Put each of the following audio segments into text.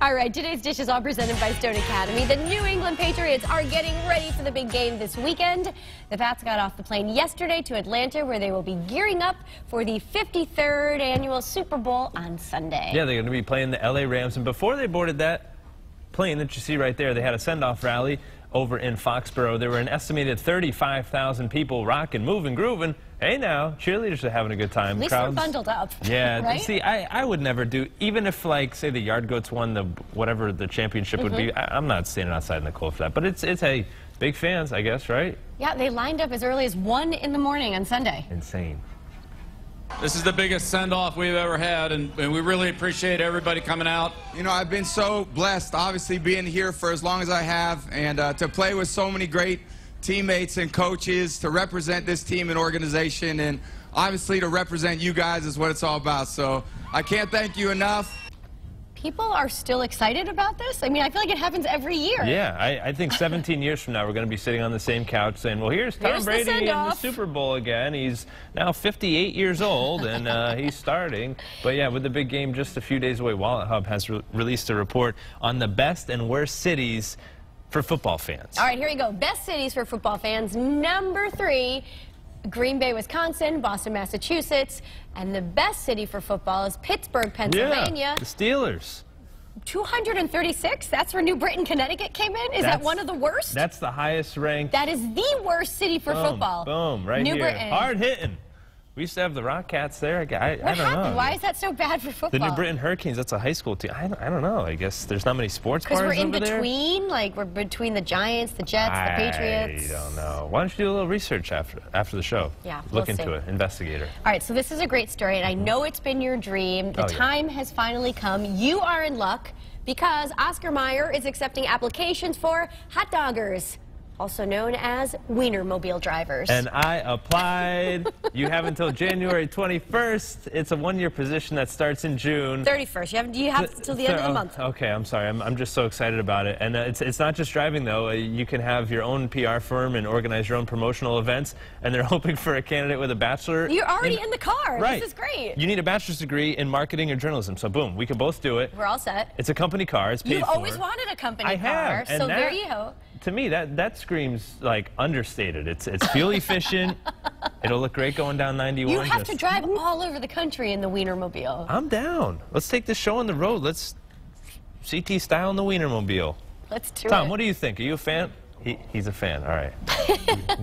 All right, today's dish is all presented by Stone Academy. The New England Patriots are getting ready for the big game this weekend. The Pats got off the plane yesterday to Atlanta, where they will be gearing up for the 53rd annual Super Bowl on Sunday. Yeah, they're going to be playing the LA Rams. And before they boarded that plane that you see right there, they had a send-off rally over in Foxborough. There were an estimated 35,000 people rocking, moving, grooving. Hey now, cheerleaders are having a good time. At least they're bundled up. Yeah, right? See, I would never do, even if, like, say the Yard Goats won the whatever the championship would be, I'm not standing outside in the cold for that. But it's hey, big fans, I guess, right? Yeah, they lined up as early as 1 in the morning on Sunday. Insane. This is the biggest send-off we've ever had, and we really appreciate everybody coming out. You know, I've been so blessed, obviously, being here for as long as I have, and to play with so many great teammates and coaches, to represent this team and organization, and obviously to represent you guys is what it's all about. So I can't thank you enough. People are still excited about this? I mean, I feel like it happens every year. Yeah, I think 17 years from now we're going to be sitting on the same couch saying, well, here's Tom Brady in the Super Bowl again. He's now 58 years old, and he's starting. But yeah, with the big game just a few days away, WalletHub has released a report on the best and worst cities for football fans. All right, here you go. Best cities for football fans. Number 3, Green Bay, Wisconsin, Boston, Massachusetts, and the best city for football is Pittsburgh, Pennsylvania. Yeah, the Steelers. 236? That's where New Britain, Connecticut came in? Is that one of the worst? That's the highest ranked. That is the worst city for football. Boom, right New here. Britain. Hard hitting. We used to have the Rockcats there. I don't know. Why is that so bad for football? The New Britain Hurricanes, that's a high school team. I don't know. I guess there's not many sports bars over there. Because we're in between? Like, we're between the Giants, the Jets, the Patriots? I don't know. Why don't you do a little research after the show? Yeah, Look into it. Investigate her. All right, so this is a great story, and I know it's been your dream. The time has finally come. You are in luck because Oscar Mayer is accepting applications for hot doggers, also known as Wienermobile drivers. And I applied. You have until January 21st. It's a one-year position that starts in June. 31st. You have until the end of the month. Okay, I'm sorry. I'm just so excited about it. And it's not just driving, though. You can have your own PR firm and organize your own promotional events. And they're hoping for a candidate with a bachelor. You're already in the car. Right. This is great. You need a bachelor's degree in marketing or journalism. So, boom, we can both do it. We're all set. It's a company car. It's paid for. You've always wanted a company car. So there you go. To me, that screams like understated. It's fuel efficient. It'll look great going down 91. You have to drive all over the country in the Wienermobile. I'm down. Let's take this show on the road. Let's CT style in the Wienermobile. Let's do it. Tom, what do you think? Are you a fan? He's a fan. All right.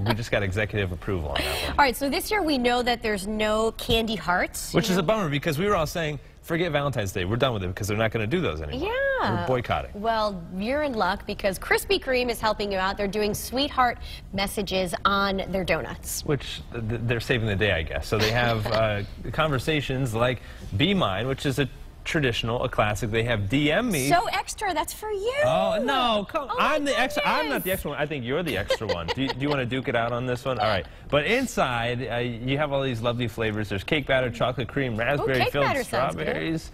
We just got executive approval on that one. All right, so this year we know that there's no candy hearts. Which is a bummer because we were all saying, forget Valentine's Day. We're done with it because they're not going to do those anymore. Yeah. We're boycotting. Well, you're in luck because Krispy Kreme is helping you out. They're doing sweetheart messages on their donuts. Which they're saving the day, I guess. So they have conversations like Be Mine, which is a classic. They have DM Me. So extra, that's for you. Oh, no. I'm the extra. Goodness. I'm not the extra one. I think you're the extra one. Do you want to duke it out on this one? All right. But inside, you have all these lovely flavors. There's cake batter, chocolate cream, raspberry-filled strawberries.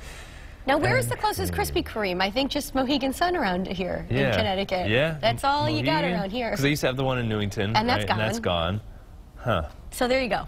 Now, where is the closest Krispy Kreme? I think just Mohegan Sun around here in Connecticut. Yeah. That's all you got around here. Because they used to have the one in Newington. And that's gone. And that's gone. Huh. So there you go.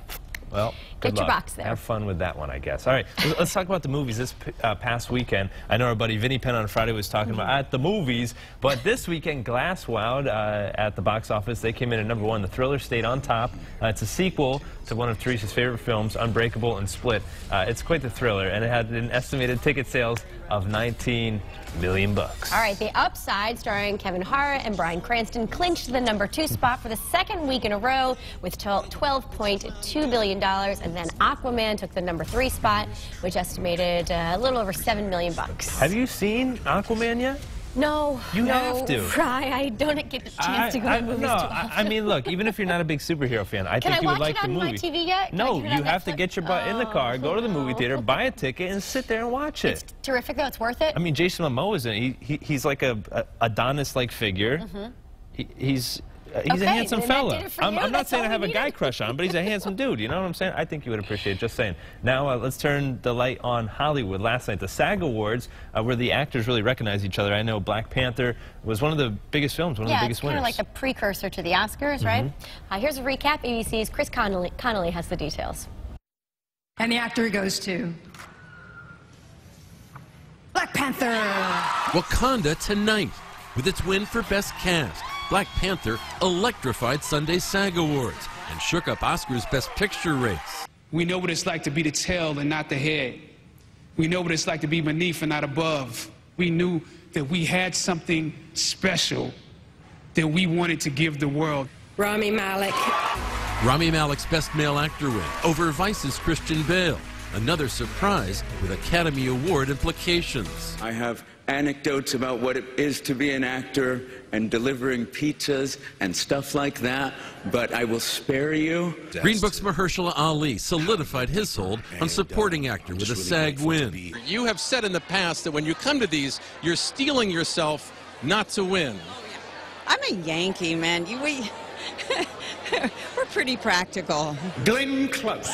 Well, get your box there. Have fun with that one, I guess. All right, let's talk about the movies this past weekend. I know our buddy Vinny Penn on Friday was talking about at the movies, but this weekend, Glass wowed at the box office. They came in at #1. The Thriller stayed on top. It's a sequel to one of Teresa's favorite films, Unbreakable and Split. It's quite the thriller, and it had an estimated ticket sales of $19 million. All right, The Upside, starring Kevin Hart and Bryan Cranston, clinched the #2 spot for the second week in a row with $12.2 billion. And then Aquaman took the #3 spot, which estimated a little over $7 million. Have you seen Aquaman yet? No. You have to. I don't get the chance to go to movies too often. I mean, look, even if you're not a big superhero fan, I think you would like the movie. Can I watch it on my TV yet? No, you have to get your butt in the car, go to the movie theater, buy a ticket, and sit there and watch it. It's terrific, though. It's worth it. I mean, Jason Momoa is in it. He's like a Adonis-like figure. He's a handsome fella. I'm not saying I have a guy crush on him, but he's a handsome dude. You know what I'm saying? I think you would appreciate it. Just saying. Now let's turn the light on Hollywood. Last night, the SAG Awards, where the actors really recognize each other. I know Black Panther was one of the biggest films, one of the biggest winners. Yeah, it's kind of like a precursor to the Oscars, right? Here's a recap. ABC's Chris Connolly has the details. And the actor goes to Black Panther. Wakanda Tonight. With its win for Best Cast, Black Panther electrified Sunday's SAG Awards and shook up Oscar's Best Picture race. We know what it's like to be the tail and not the head. We know what it's like to be beneath and not above. We knew that we had something special that we wanted to give the world. Rami Malek. Rami Malek's Best Male Actor win over Vice's Christian Bale. Another surprise with Academy Award implications. I have anecdotes about what it is to be an actor and delivering pizzas and stuff like that, but I will spare you. Green Book's Mahershala Ali solidified his hold on supporting actor with a SAG win. You have said in the past that when you come to these, you're steeling yourself not to win. I'm a Yankee, man. We're pretty practical. Glenn Close.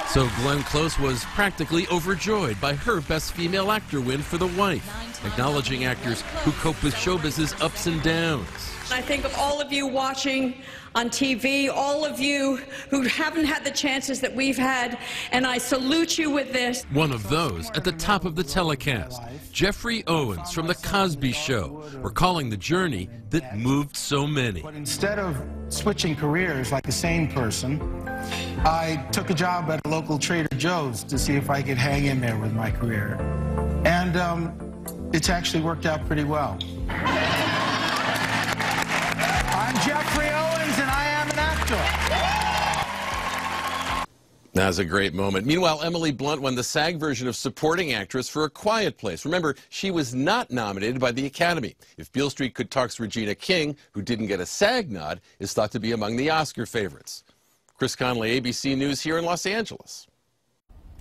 So Glenn Close was practically overjoyed by her Best Female Actor win for The Wife, acknowledging actors who cope with showbiz's ups and downs. I think of all of you watching on TV, all of you who haven't had the chances that we've had, and I salute you with this. One of those at the top of the telecast, Jeffrey Owens from The Cosby Show, recalling the journey that moved so many. But instead of switching careers like a sane person, I took a job at a local Trader Joe's to see if I could hang in there with my career. And it's actually worked out pretty well. I'm Jeffrey Owens, and I am an actor. That was a great moment. Meanwhile, Emily Blunt won the SAG version of Supporting Actress for A Quiet Place. Remember, she was not nominated by the Academy. If Beale Street Could Talk's Regina King, who didn't get a SAG nod, is thought to be among the Oscar favorites. Chris Conley, ABC News here in Los Angeles.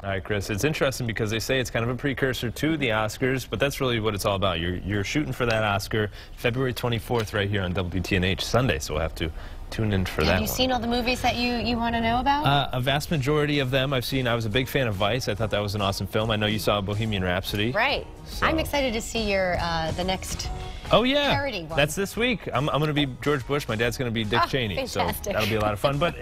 All right, Chris, it's interesting because they say it's kind of a precursor to the Oscars, but that's really what it's all about. You're shooting for that Oscar February 24th right here on WTNH Sunday, so we'll have to tune in for that one. Have you seen all the movies that you want to know about? A vast majority of them I've seen. I was a big fan of Vice. I thought that was an awesome film. I know you saw Bohemian Rhapsody. Right. So. I'm excited to see your the next Oh, yeah. parody one. That's this week. I'm going to be George Bush. My dad's going to be Dick Cheney. Fantastic. So that'll be a lot of fun. But